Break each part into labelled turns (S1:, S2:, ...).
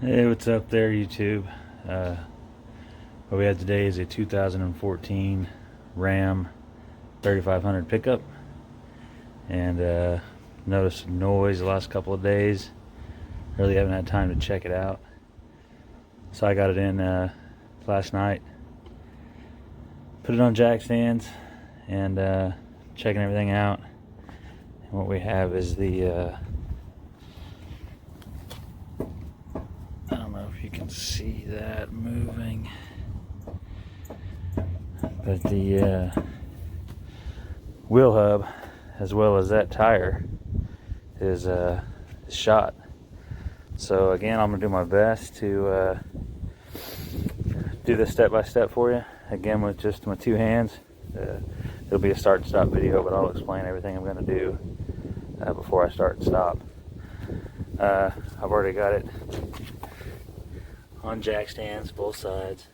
S1: Hey, what's up there, YouTube? What we have today is a 2014 Ram 3500 pickup, and noticed noise the last couple of days. Really haven't had time to check it out, so I got it in last night. Put it on jack stands and checking everything out. And what we have is the I don't know if you can see that moving, but the wheel hub, as well as that tire, is shot. So again, I'm gonna do my best to do this step by step for you. Again, with just my two hands. It'll be a start and stop video, but I'll explain everything I'm gonna do before I start and stop. I've already got it on jack stands, both sides.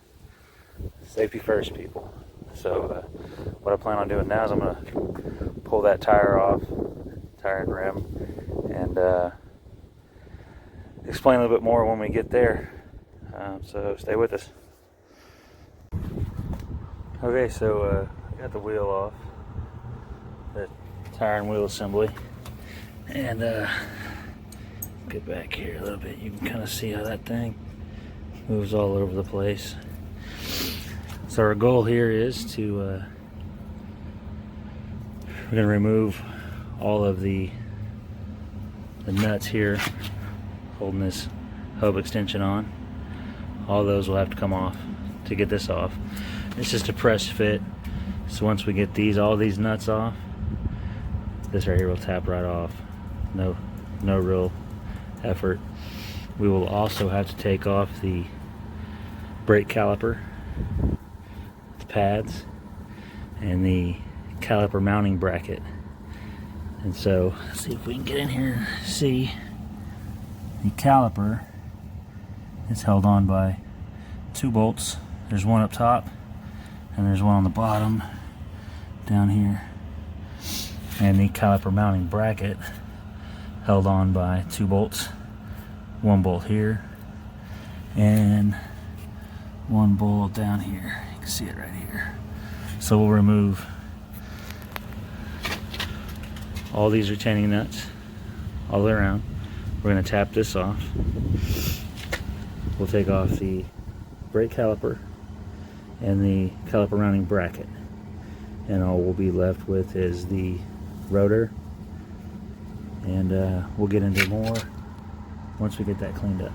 S1: Safety first, people. So what I plan on doing now is I'm going to pull that tire off, tire and rim, and explain a little bit more when we get there. So stay with us. Okay, so I got the wheel off, the tire and wheel assembly, and get back here a little bit. You can kind of see how that thing moves all over the place. So our goal here is to we're going to remove all of the nuts here holding this hub extension on. All those will have to come off to get this off. It's just a press fit, so once we get all these nuts off, this right here will tap right off. No real effort. We will also have to take off the brake caliper, the pads, and the caliper mounting bracket. And so, let's see if we can get in here and see. The caliper is held on by two bolts. There's one up top, and there's one on the bottom down here. And the caliper mounting bracket held on by two bolts. One bolt here and one bolt down here. You can see it right here. So we'll remove all these retaining nuts all the way around. We're going to tap this off. We'll take off the brake caliper and the caliper mounting bracket, and all we'll be left with is the rotor, and we'll get into more once we get that cleaned up.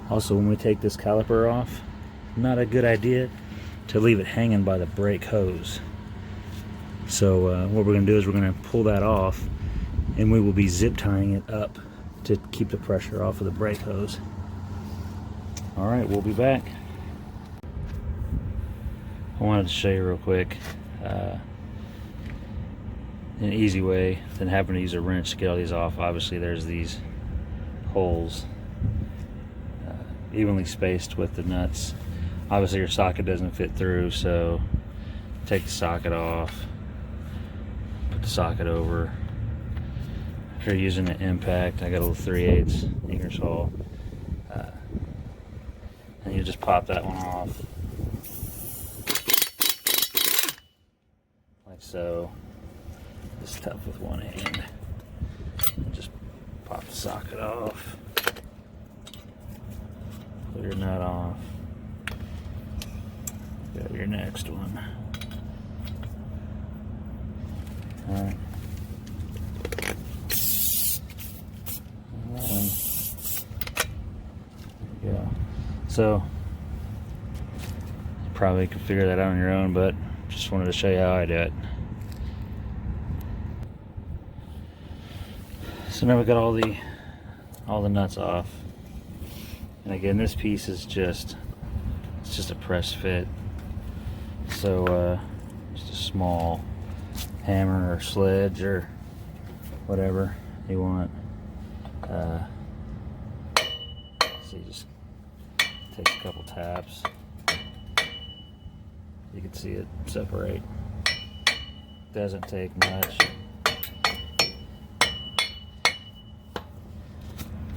S1: Also, when we take this caliper off, not a good idea to leave it hanging by the brake hose. So what we're going to do is we're going to pull that off, and we will be zip tying it up to keep the pressure off of the brake hose. Alright, we'll be back. I wanted to show you real quick an easy way than having to use a wrench to get all these off. Obviously there's these holes evenly spaced with the nuts. Obviously your socket doesn't fit through, so take the socket off, put the socket over. If you're using an impact, I got a little 3/8 Ingersoll, and you just pop that one off like so. It's tough with one hand. And just pop the socket off. Put your nut off. Got your next one. Alright. There you go. So, you probably could figure that out on your own, but just wanted to show you how I do it. So now we got all the nuts off, and again, this piece is just a press fit. So just a small hammer or sledge or whatever you want. So you just take a couple taps. You can see it separate. Doesn't take much.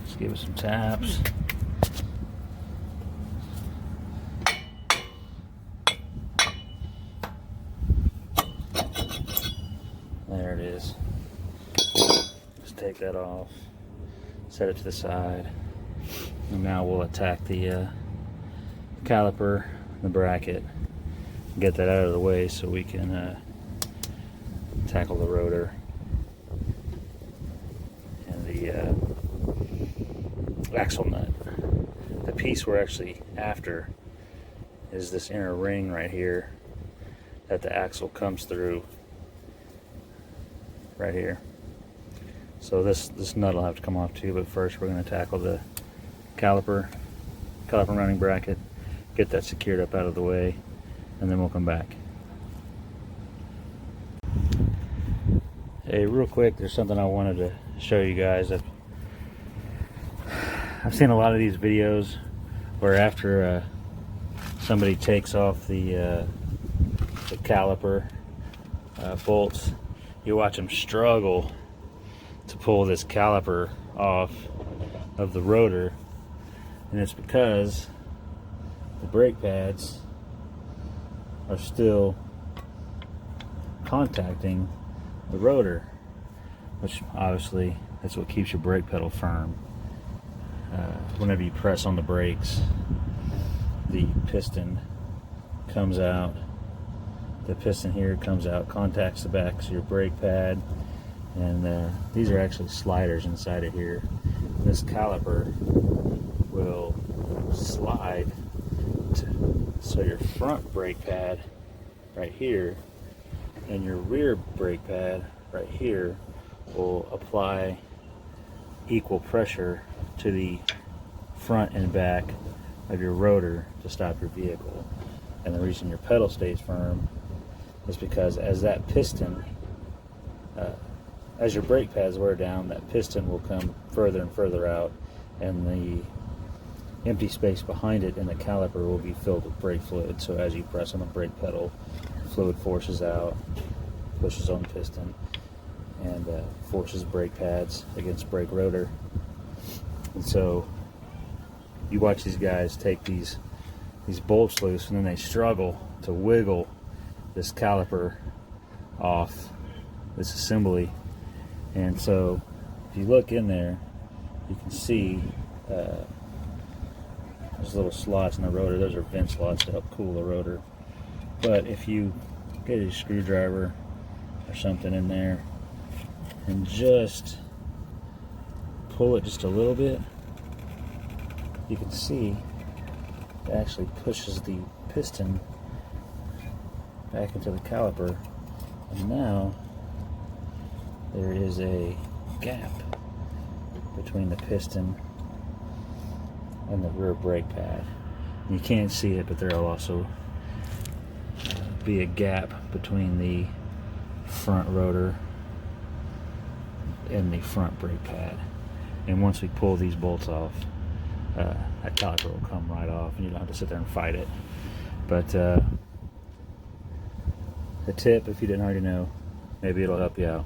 S1: Just give it some taps. take that off, set it to the side, and now we'll attack the caliper, the bracket, get that out of the way so we can tackle the rotor and the axle nut. The piece we're actually after is this inner ring right here that the axle comes through right here. So this nut will have to come off too, but first we're going to tackle the caliper mounting bracket, get that secured up out of the way, and then we'll come back. Hey, real quick, there's something I wanted to show you guys. I've seen a lot of these videos where after somebody takes off the caliper bolts, you watch them struggle to pull this caliper off of the rotor, and it's because the brake pads are still contacting the rotor, which obviously that's what keeps your brake pedal firm. Whenever you press on the brakes, the piston comes out. The piston here comes out, contacts the backs of your brake pad, and these are actually sliders inside of here. This caliper will slide so your front brake pad right here and your rear brake pad right here will apply equal pressure to the front and back of your rotor to stop your vehicle. And the reason your pedal stays firm is because as that piston, as your brake pads wear down, that piston will come further and further out, and the empty space behind it in the caliper will be filled with brake fluid. So as you press on the brake pedal, fluid forces out, pushes on the piston, and forces brake pads against brake rotor. And so you watch these guys take these bolts loose, and then they struggle to wiggle this caliper off this assembly. And so if you look in there, you can see there's little slots in the rotor. Those are vent slots to help cool the rotor. But if you get a screwdriver or something in there and just pull it just a little bit, you can see it actually pushes the piston back into the caliper, and now there is a gap between the piston and the rear brake pad. You can't see it, but there will also be a gap between the front rotor and the front brake pad. And once we pull these bolts off, that caliper will come right off, and you don't have to sit there and fight it. But the tip, if you didn't already know, maybe it'll help you out.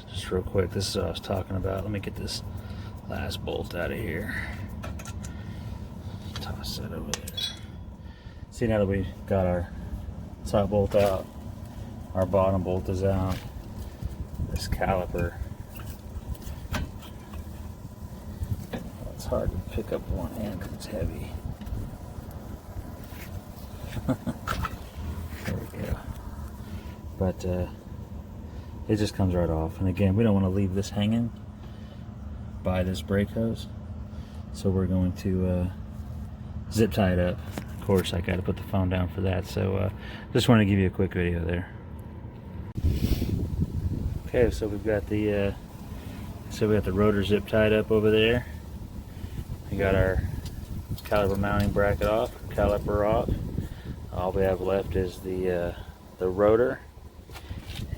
S1: Just real quick, this is what I was talking about. Let me get this last bolt out of here. Toss that over there. See, now that we got our top bolt out, our bottom bolt is out. This caliper, it's hard to pick up one hand because it's heavy. There we go. But it just comes right off. And again, we don't want to leave this hanging by this brake hose, so we're going to zip tie it up. Of course, I got to put the phone down for that, so just wanted to give you a quick video there. Okay, so we've got the rotor zip tied up over there. We got our caliper mounting bracket off, caliper off. All we have left is the rotor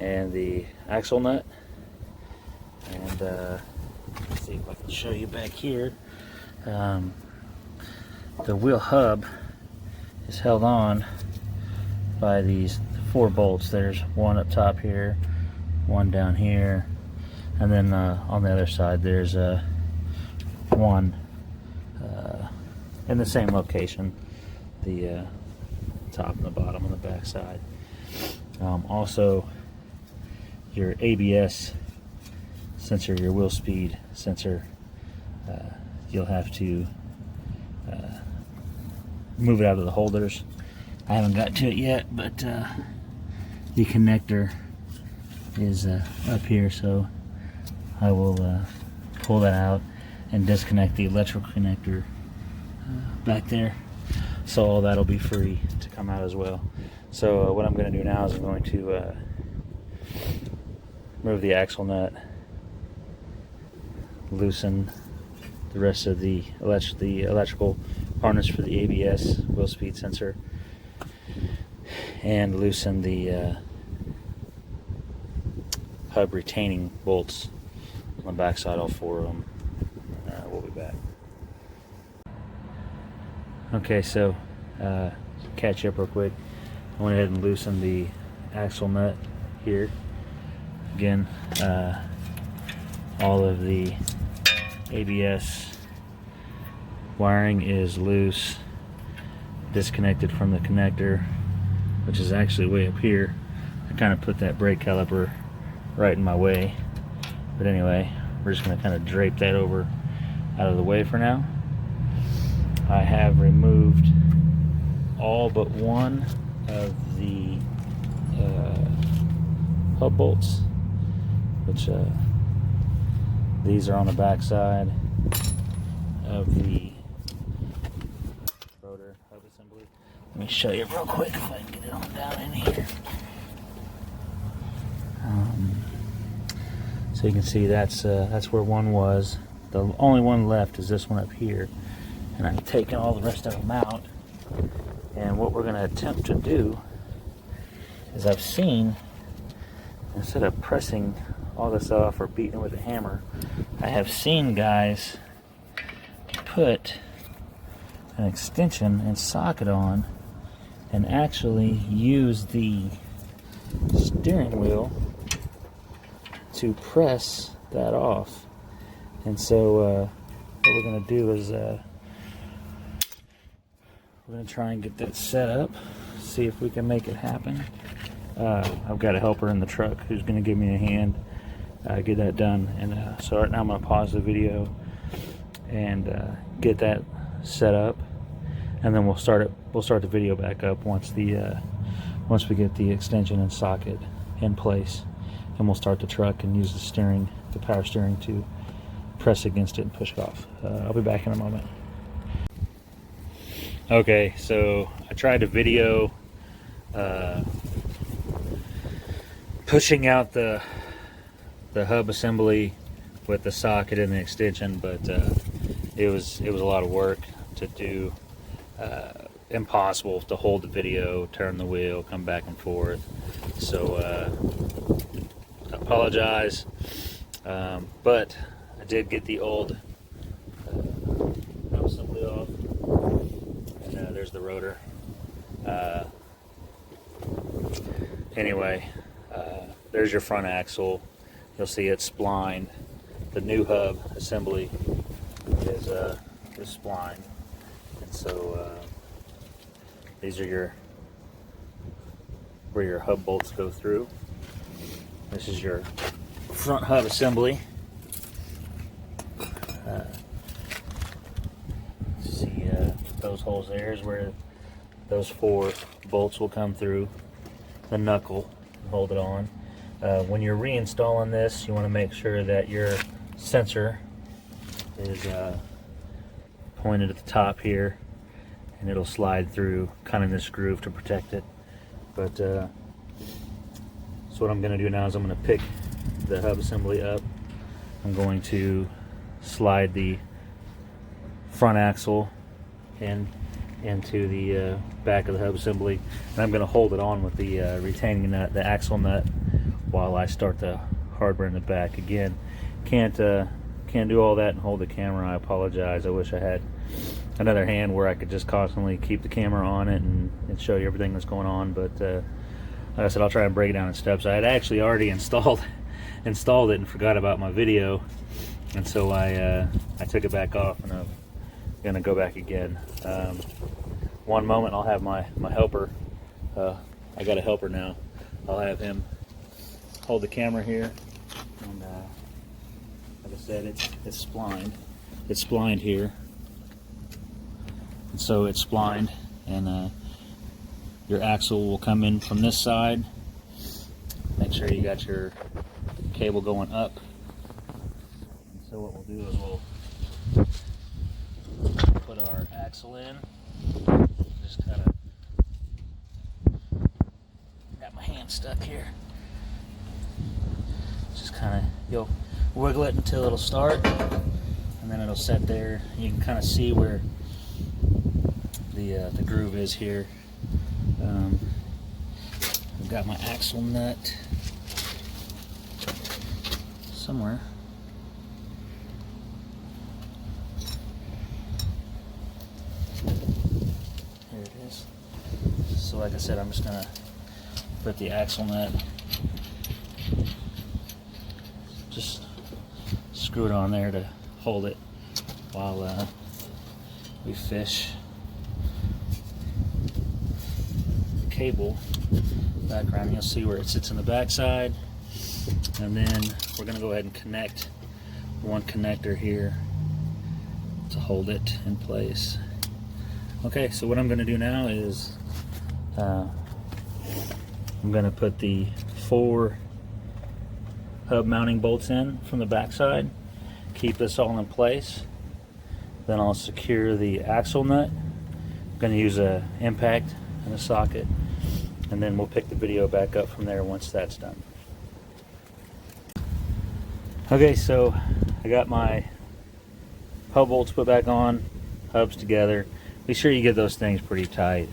S1: and the axle nut. And let's see if I can show you back here. The wheel hub is held on by these 4 bolts. There's one up top here, one down here, and then on the other side there's one in the same location, the top and the bottom on the back side. Also your ABS sensor, your wheel speed sensor, you'll have to move it out of the holders. I haven't got to it yet, but the connector is up here, so I will pull that out and disconnect the electrical connector back there, so all that'll be free to come out as well. So what I'm going to do now is I'm going to remove the axle nut, loosen the rest of the electrical harness for the ABS wheel speed sensor, and loosen the hub retaining bolts on the back side, all 4 of them. We'll be back. Okay, so catch you up real quick. I went ahead and loosened the axle nut here. Again, all of the ABS wiring is loose, disconnected from the connector, which is actually way up here. I kind of put that brake caliper right in my way, but anyway, we're just going to kind of drape that over out of the way for now. I have removed all but one of the hub bolts, which these are on the back side of the rotor hub assembly. Let me show you real quick if I can get it on down in here. So you can see that's where one was. The only one left is this one up here, and I'm taking all the rest of them out. And what we're going to attempt to do is, I've seen, instead of pressing all this off or beating it with a hammer, I have seen guys put an extension and socket on and actually use the steering wheel to press that off. And so what we're going to do is we're going to try and get that set up, see if we can make it happen. I've got a helper in the truck who's going to give me a hand get that done. And so right now I'm going to pause the video and get that set up, and then we'll start the video back up once we get the extension and socket in place, and we'll start the truck and use the power steering to press against it and push it off. I'll be back in a moment. Okay, so I tried to video pushing out the hub assembly with the socket and the extension, but it was a lot of work to do. Impossible to hold the video, turn the wheel, come back and forth. So I apologize, but I did get the old hub assembly off, and there's the rotor. Anyway, there's your front axle. You'll see it's splined. The new hub assembly is splined, and so these are where your hub bolts go through. This is your front hub assembly. See those holes there is where those 4 bolts will come through the knuckle and hold it on. When you're reinstalling this, you want to make sure that your sensor is pointed at the top here, and it'll slide through kind of this groove to protect it. But so what I'm going to do now is I'm going to pick the hub assembly up. I'm going to slide the front axle into the back of the hub assembly, and I'm going to hold it on with the retaining nut, the axle nut, while I start the hardware in the back. Again, can't do all that and hold the camera. I apologize. I wish I had another hand where I could just constantly keep the camera on it and show you everything that's going on. But like I said, I'll try and break it down in steps. I had actually already installed it and forgot about my video, and so I took it back off, and I'm gonna go back again. One moment, I'll have my helper. I got a helper now. I'll have him hold the camera here, and like I said, it's splined. It's splined here, and so it's splined, and your axle will come in from this side. Make sure you got your cable going up. And so what we'll do is we'll put our axle in. Just kind of got my hand stuck here. Just kind of, you'll wiggle it until it'll start, and then it'll set there. You can kind of see where the groove is here. I've got my axle nut somewhere. Here it is. So like I said, I'm just gonna put the axle nut, just screw it on there to hold it while we fish the cable back around. You'll see where it sits in the back side, and then we're going to go ahead and connect one connector here to hold it in place. Okay, so what I'm going to do now is I'm going to put the 4 hub mounting bolts in from the back side, keep this all in place. Then I'll secure the axle nut. I'm going to use a impact and a socket, and then we'll pick the video back up from there once that's done. Okay, so I got my hub bolts put back on, hubs together. Be sure you get those things pretty tight.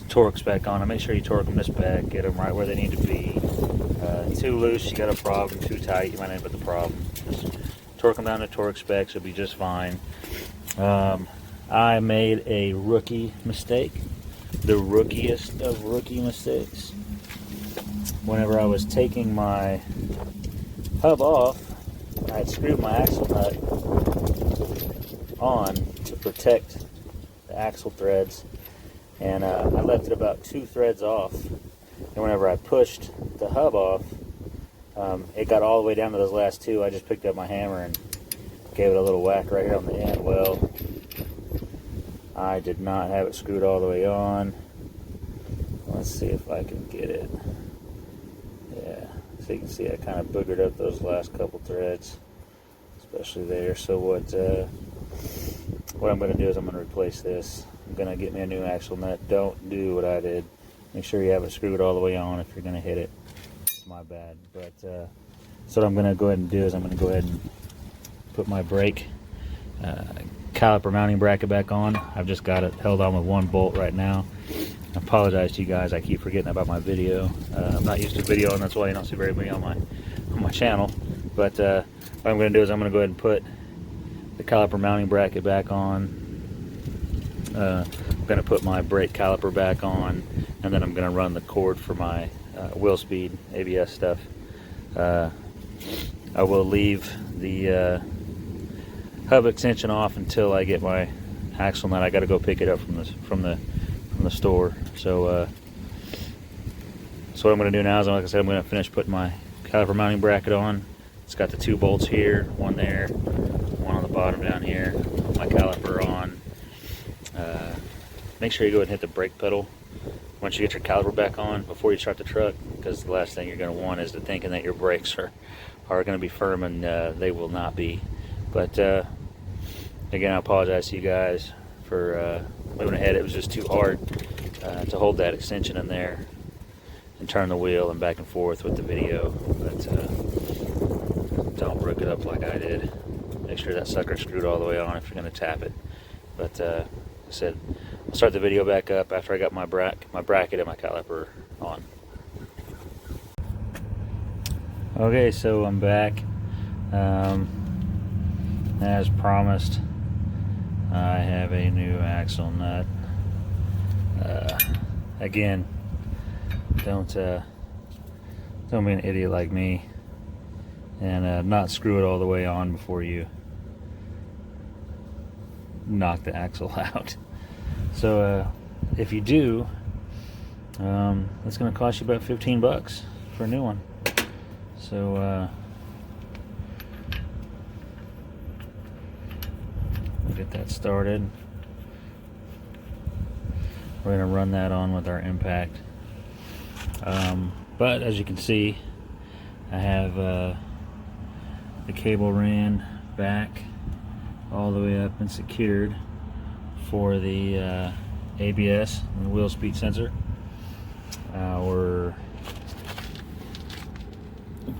S1: Torques back on. Make sure you torque them this back, get them right where they need to be. Too loose, you got a problem. Too tight, you might end up with a problem. Just torque them down to torque specs, it'll be just fine. I made a rookie mistake. The rookiest of rookie mistakes. Whenever I was taking my hub off, I had screwed my axle nut on to protect the axle threads, and I left it about 2 threads off, and whenever I pushed the hub off, it got all the way down to those last 2. I just picked up my hammer and gave it a little whack right here on the end. Well, I did not have it screwed all the way on. Let's see if I can get it. Yeah, so you can see I kind of boogered up those last couple threads, especially there. So what I'm going to do is I'm going to replace this. I'm going to get me a new axle nut. Don't do what I did. Make sure you have it screwed all the way on if you're going to hit it. It's my bad. But so what I'm going to go ahead and do is I'm going to go ahead and put my brake caliper mounting bracket back on. I've just got it held on with 1 bolt right now. I apologize to you guys. I keep forgetting about my video. I'm not used to video, and that's why you don't see very many on my channel. But what I'm going to do is I'm going to go ahead and put the caliper mounting bracket back on. I'm going to put my brake caliper back on, and then I'm going to run the cord for my wheel speed ABS stuff. I will leave the hub extension off until I get my axle nut. I got to go pick it up from the store. So what I'm going to do now is, like I said, I'm going to finish putting my caliper mounting bracket on. It's got the 2 bolts here, 1 there, 1 on the bottom down here. Put my caliper on. Make sure you go ahead and hit the brake pedal once you get your caliper back on before you start the truck, because the last thing you're going to want is to thinking that your brakes are going to be firm, and they will not be. But again, I apologize to you guys for moving ahead. It was just too hard to hold that extension in there and turn the wheel and back and forth with the video. But don't brook it up like I did. Make sure that sucker's screwed all the way on if you're going to tap it. But like I said, I'll start the video back up after I got my bracket and my caliper on. Okay, so I'm back. As promised, I have a new axle nut. Again, don't be an idiot like me and not screw it all the way on before you knock the axle out. So if you do, it's going to cost you about $15 for a new one. So we'll get that started. We're going to run that on with our impact. But as you can see, I have the cable ran back all the way up and secured for the ABS and the wheel speed sensor. Our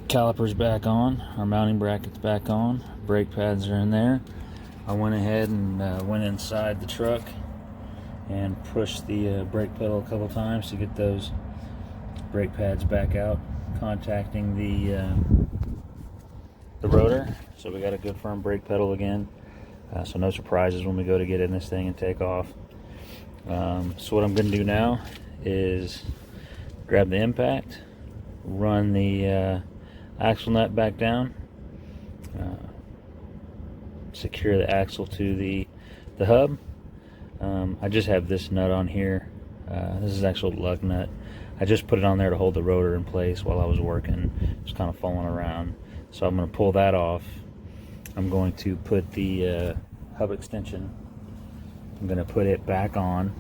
S1: caliper's back on, our mounting bracket's back on, brake pads are in there. I went ahead and went inside the truck and pushed the brake pedal a couple times to get those brake pads back out, contacting the rotor. So we got a good firm brake pedal again, so no surprises when we go to get in this thing and take off. So what I'm going to do now is grab the impact, run the axle nut back down, secure the axle to the hub. I just have this nut on here. This is actual lug nut. I just put it on there to hold the rotor in place while I was working. It was kind of falling around. So I'm going to pull that off. I'm going to put the hub extension, I'm going to put it back on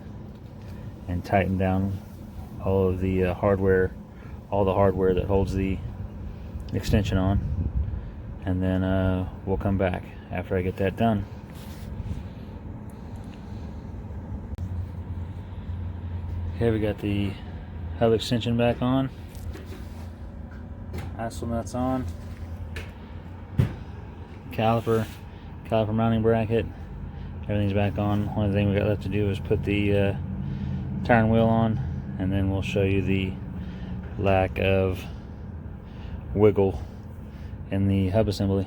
S1: and tighten down all of the hardware, all the hardware that holds the extension on, and then we'll come back after I get that done. Okay, we got the hub extension back on, axle nuts on, caliper mounting bracket, everything's back on. Only thing we got left to do is put the tire and wheel on, and then we'll show you the lack of wiggle in the hub assembly,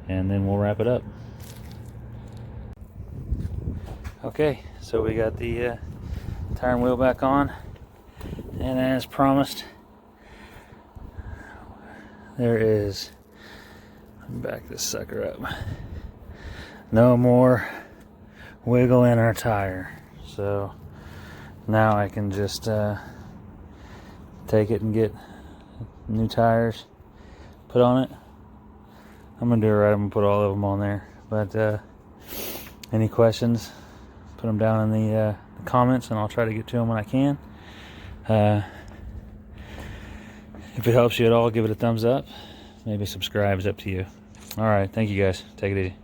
S1: and then we'll wrap it up. Okay, so we got the tire and wheel back on, and as promised, there is, back this sucker up, no more wiggle in our tire. So now I can just take it and get new tires put on it. I'm gonna do it right. I'm gonna put all of them on there, but any questions, put them down in the comments, and I'll try to get to them when I can. If it helps you at all, give it a thumbs up. Maybe subscribe, is up to you. All right, thank you guys. Take it easy.